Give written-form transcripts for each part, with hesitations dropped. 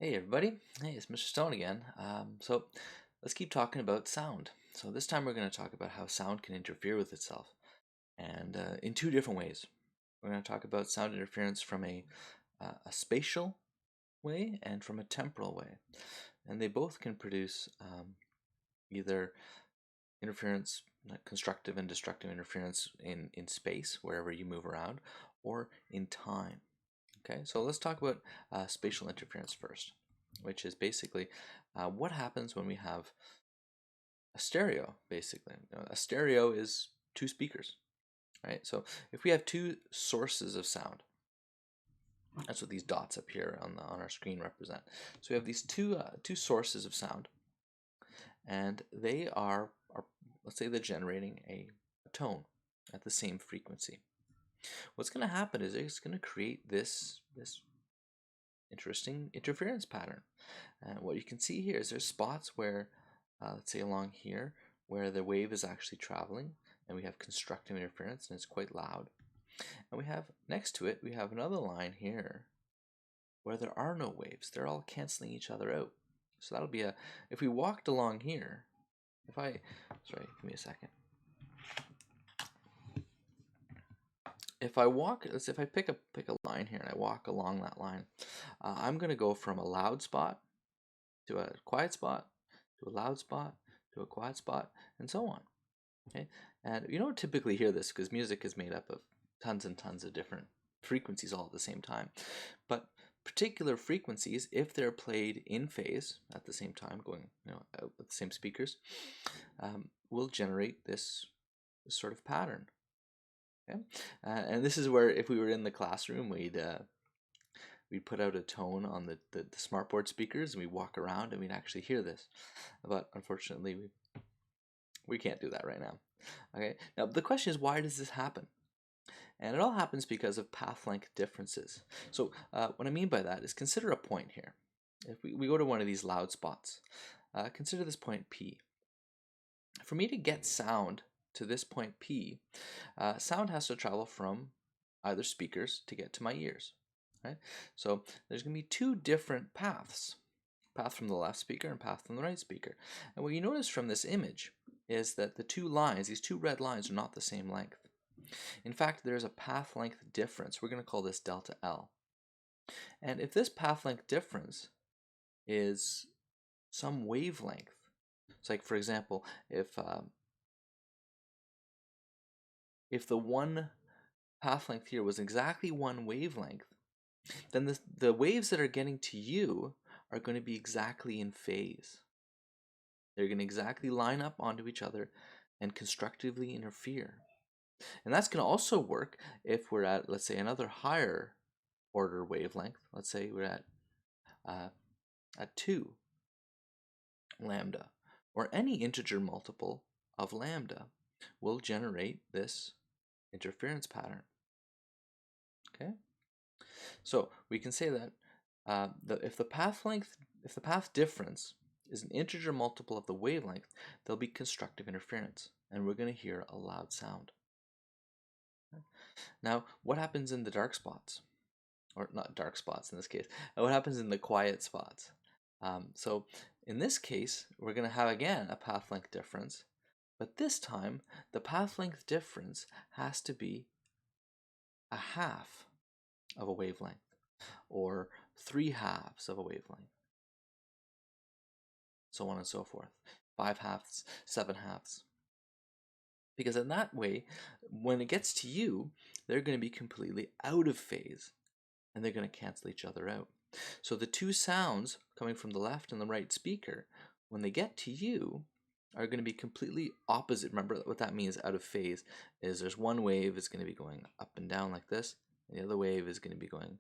Hey everybody, hey, it's Mr. Stone again. So let's keep talking about sound. So this time we're going to talk about how sound can interfere with itself, and in two different ways. We're going to talk about sound interference from a spatial way and from a temporal way, and they both can produce either interference, constructive and destructive interference in space, wherever you move around, or in time. Okay, so let's talk about spatial interference first, which is basically what happens when we have a stereo, basically. A stereo is two speakers, right? So if we have two sources of sound, that's what these dots up here on our screen represent. So we have these two sources of sound, and they are let's say they're generating a tone at the same frequency. What's going to happen is it's going to create this interesting interference pattern. And what you can see here is there's spots where, let's say along here, where the wave is actually traveling, and we have constructive interference, and it's quite loud. And we have, next to it, we have another line here where there are no waves. They're all canceling each other out. So that'll be if we walked along here, sorry, give me a second. If I walk, if I pick a line here and I walk along that line, I'm going to go from a loud spot to a quiet spot, to a loud spot, to a quiet spot, and so on. Okay, and you don't typically hear this because music is made up of tons and tons of different frequencies all at the same time. But particular frequencies, if they're played in phase at the same time, going out with the same speakers, will generate this sort of pattern. Okay, and this is where if we were in the classroom, we'd put out a tone on the smartboard speakers and we walk around and we'd actually hear this. But unfortunately, we can't do that right now. Okay, now the question is, why does this happen? And it all happens because of path length differences. So what I mean by that is, consider a point here. If we go to one of these loud spots, consider this point P. For me to get sound to this point P, sound has to travel from either speakers to get to my ears. Right? So there's going to be two different paths, path from the left speaker and path from the right speaker. And what you notice from this image is that the two lines, these two red lines, are not the same length. In fact, there's a path length difference. We're going to call this delta L. And if this path length difference is some wavelength, it's like, for example, if the one path length here was exactly one wavelength, then the waves that are getting to you are going to be exactly in phase. They're going to exactly line up onto each other and constructively interfere. And that's going to also work if we're at, let's say, another higher order wavelength. Let's say we're at 2 lambda, or any integer multiple of lambda will generate this interference pattern. Okay, so we can say that if the path difference is an integer multiple of the wavelength, there'll be constructive interference, and we're going to hear a loud sound. Now, what happens in the dark spots? Or not dark spots in this case. What happens in the quiet spots? So in this case, we're going to have again a path length difference, but this time the path length difference has to be a half of a wavelength, or 3/2 of a wavelength, so on and so forth. 5/2, 7/2. Because in that way, when it gets to you, they're going to be completely out of phase, and they're going to cancel each other out. So the two sounds coming from the left and the right speaker, when they get to you, are going to be completely opposite. Remember what that means, out of phase, is there's one wave is going to be going up and down like this, and the other wave is going to be going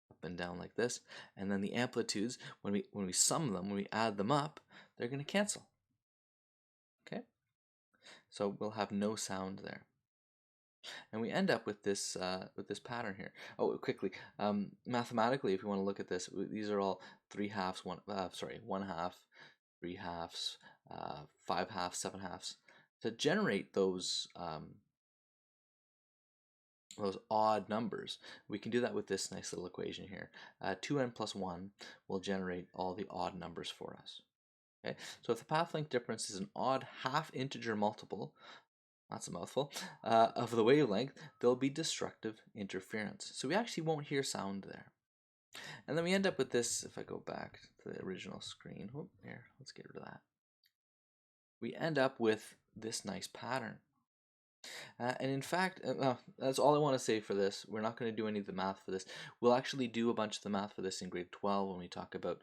up and down like this. And then the amplitudes, when we sum them, when we add them up, they're going to cancel. Okay? So we'll have no sound there. And we end up with this pattern here. Oh, quickly, mathematically, if you want to look at this, these are all 3/2, 1/2, 3/2, 5/2, 7/2. To generate those those odd numbers, we can do that with this nice little equation here. 2n plus 1 will generate all the odd numbers for us. Okay, so if the path length difference is an odd half integer multiple, that's a mouthful, of the wavelength, there'll be destructive interference. So we actually won't hear sound there. And then we end up with this, if I go back to the original screen, here, let's get rid of that. We end up with this nice pattern. And in fact, that's all I want to say for this. We're not going to do any of the math for this. We'll actually do a bunch of the math for this in grade 12 when we talk about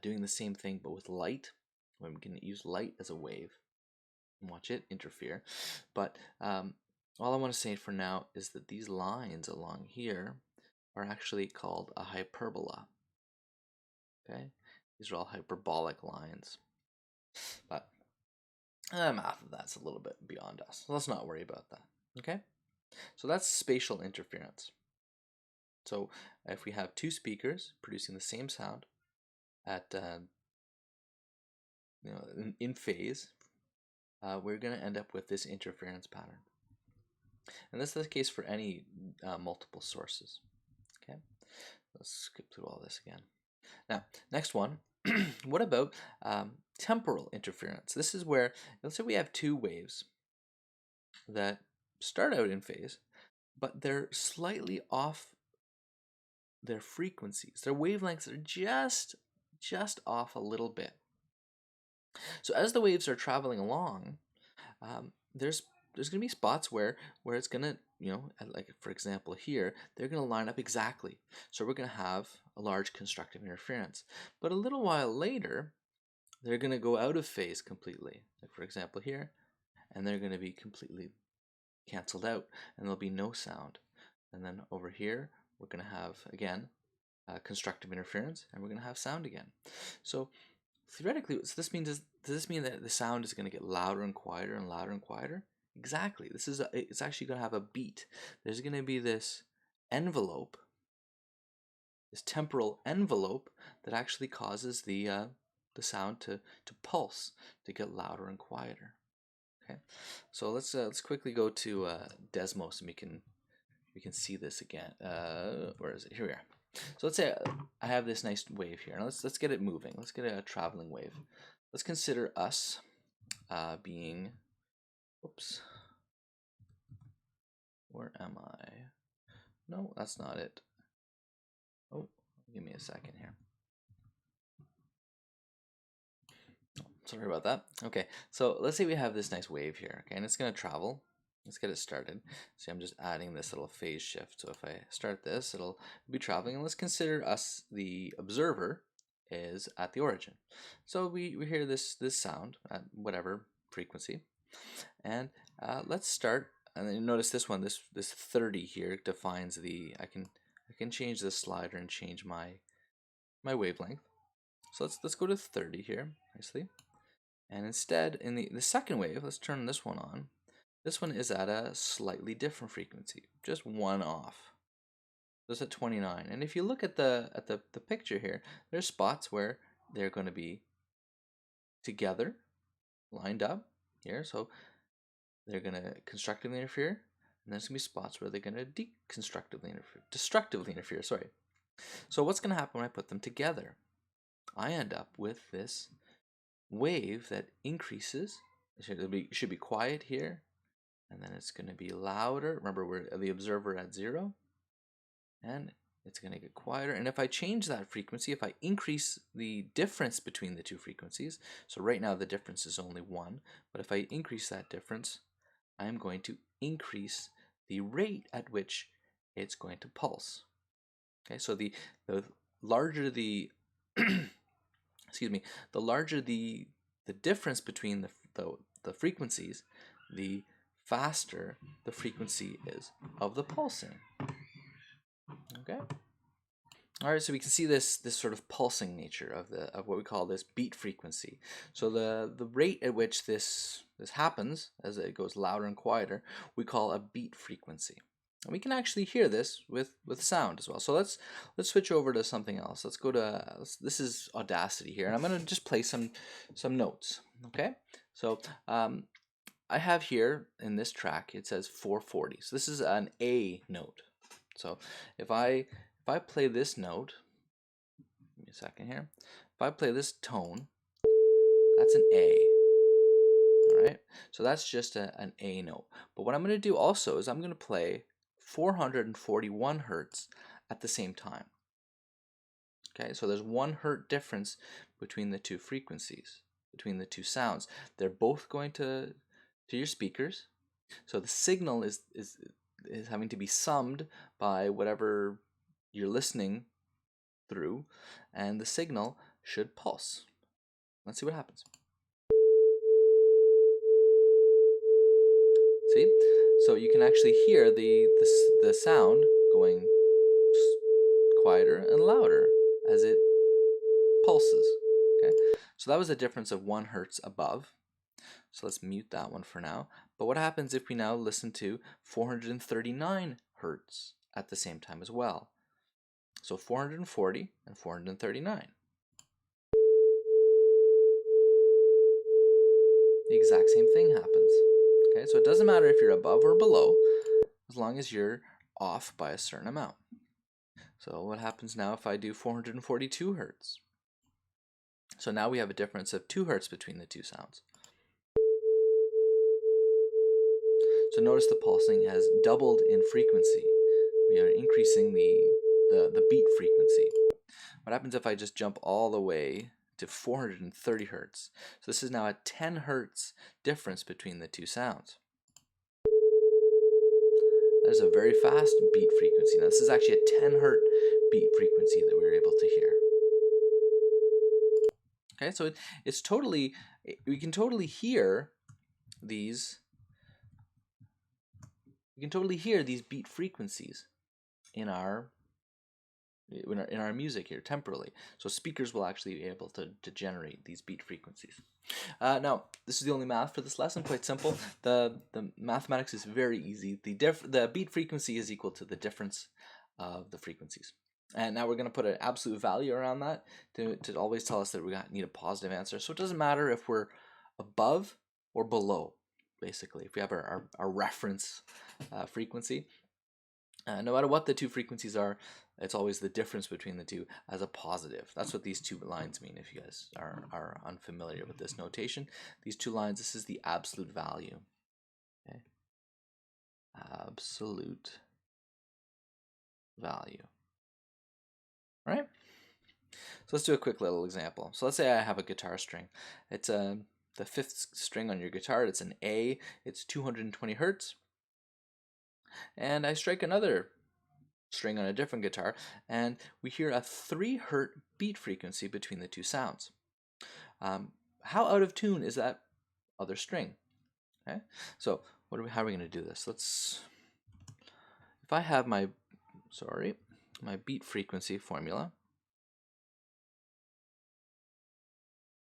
doing the same thing but with light, when we can use light as a wave and watch it interfere. But all I want to say for now is that these lines along here are actually called a hyperbola. Okay, these are all hyperbolic lines. But math of that's a little bit beyond us. So let's not worry about that. Okay, so that's spatial interference. So if we have two speakers producing the same sound at in phase, we're going to end up with this interference pattern. And this is the case for any multiple sources. Okay, let's skip through all this again. Now, next one. What about temporal interference? This is where, let's say we have two waves that start out in phase, but they're slightly off their frequencies. Their wavelengths are just off a little bit. So as the waves are traveling along, there's going to be spots where it's going to, like for example here, they're going to line up exactly. So we're going to have a large constructive interference. But a little while later, they're going to go out of phase completely. Like for example here, and they're going to be completely canceled out, and there'll be no sound. And then over here, we're going to have, again, constructive interference, and we're going to have sound again. So theoretically, what this means is, does this mean that the sound is going to get louder and quieter and louder and quieter? Exactly. It's actually going to have a beat. There's going to be this envelope, this temporal envelope that actually causes the sound to pulse, to get louder and quieter. Okay, so let's quickly go to Desmos, and we can see this again. Where is it? Here we are. So let's say I have this nice wave here. Now let's get it moving. Let's get a traveling wave. Let's consider us being. Oops. Where am I? No, that's not it. Oh, give me a second here. Sorry about that. Okay, so let's say we have this nice wave here, okay, and it's going to travel. Let's get it started. See, I'm just adding this little phase shift. So if I start this, it'll be traveling. And let's consider us, the observer, is at the origin. So we hear this sound at whatever frequency. And let's start. And then you notice this one, this 30 here defines the. I can change this slider and change my wavelength. So let's go to 30 here nicely. And instead, in the second wave, let's turn this one on. This one is at a slightly different frequency, just one off. So it's at 29. And if you look at the picture here, there's spots where they're going to be together, lined up here. So they're going to constructively interfere, and there's going to be spots where they're going to destructively interfere. Sorry. So what's going to happen when I put them together? I end up with this wave that increases. It should be quiet here, and then it's going to be louder. Remember, we're the observer at 0, and it's going to get quieter. And if I change that frequency, if I increase the difference between the two frequencies, so right now the difference is only 1, but if I increase that difference, I'm going to increase the rate at which it's going to pulse. Okay, so the larger the excuse me, the larger the difference between the frequencies, the faster the frequency is of the pulsing. Okay. All right, so we can see this sort of pulsing nature of what we call this beat frequency. So the rate at which this happens, as it goes louder and quieter, we call a beat frequency. And we can actually hear this with sound as well. So let's switch over to something else. Let's go to this is Audacity here, and I'm going to just play some notes. Okay, so I have here in this track, it says 440. So this is an A note. So if I play this note, give me a second here. If I play this tone, that's an A. All right. So that's just an A note. But what I'm going to do also is I'm going to play 441 hertz at the same time. Okay, so there's 1 hertz difference between the two frequencies, between the two sounds. They're both going to your speakers. So the signal is having to be summed by whatever you're listening through, and the signal should pulse. Let's see what happens. See? So you can actually hear the sound going quieter and louder as it pulses. Okay? So that was a difference of 1 hertz above. So let's mute that one for now. But what happens if we now listen to 439 hertz at the same time as well? So 440 and 439. The exact same thing happens. Okay, so it doesn't matter if you're above or below, as long as you're off by a certain amount. So what happens now if I do 442 hertz? So now we have a difference of 2 hertz between the two sounds. So notice the pulsing has doubled in frequency. We are increasing the beat frequency. What happens if I just jump all the way to 430 hertz? So this is now a 10 hertz difference between the two sounds. There's a very fast beat frequency. Now this is actually a 10 hertz beat frequency that we were able to hear. Okay, so it's totally, we can totally hear these. We can totally hear these beat frequencies in our music here temporally. So speakers will actually be able to generate these beat frequencies. Now, this is the only math for this lesson, quite simple. The mathematics is very easy. The beat frequency is equal to the difference of the frequencies. And now we're going to put an absolute value around that to always tell us that we need a positive answer. So it doesn't matter if we're above or below, basically. If we have our reference frequency, no matter what the two frequencies are, it's always the difference between the two as a positive. That's what these two lines mean if you guys are unfamiliar with this notation. These two lines, this is the absolute value. Okay? Absolute value. All right? So let's do a quick little example. So let's say I have a guitar string. It's the 5th string on your guitar. It's an A. It's 220 hertz. And I strike another string on a different guitar, and we hear a 3 hertz beat frequency between the two sounds. How out of tune is that other string? Okay, so how are we going to do this? If I have my beat frequency formula,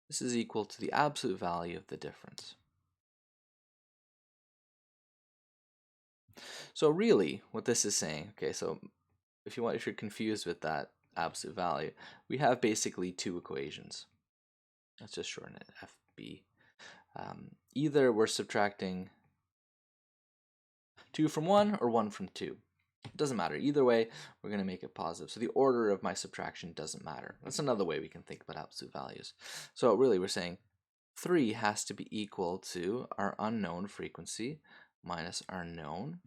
this is equal to the absolute value of the difference. So really, what this is saying, okay, so if you're confused with that absolute value, we have basically two equations. Let's just shorten it, FB. Either we're subtracting 2 from 1 or 1 from 2. It doesn't matter. Either way, we're going to make it positive. So the order of my subtraction doesn't matter. That's another way we can think about absolute values. So really, we're saying 3 has to be equal to our unknown frequency minus our known,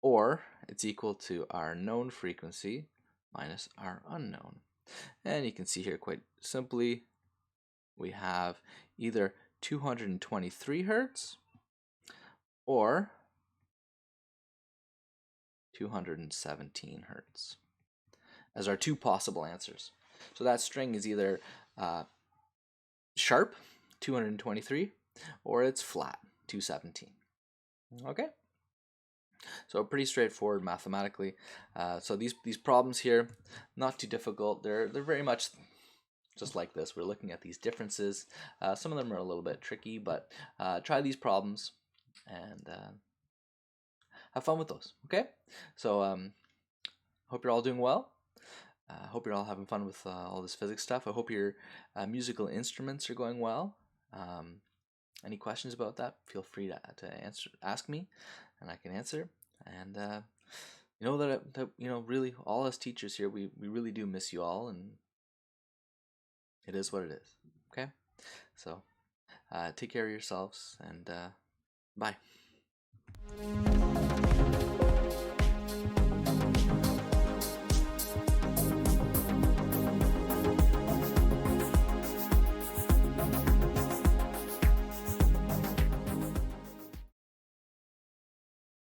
or it's equal to our known frequency minus our unknown. And you can see here quite simply, we have either 223 hertz or 217 hertz as our two possible answers. So that string is either sharp, 223, or it's flat, 217. Okay? So pretty straightforward mathematically. So these problems here, not too difficult. They're very much just like this. We're looking at these differences. Some of them are a little bit tricky, but try these problems and have fun with those. Okay? So hope you're all doing well. Hope you're all having fun with all this physics stuff. I hope your musical instruments are going well. Any questions about that, feel free to ask me, and I can answer. And you know that you know, really, all us teachers here, we really do miss you all, and it is what it is. Okay, so take care of yourselves, and bye.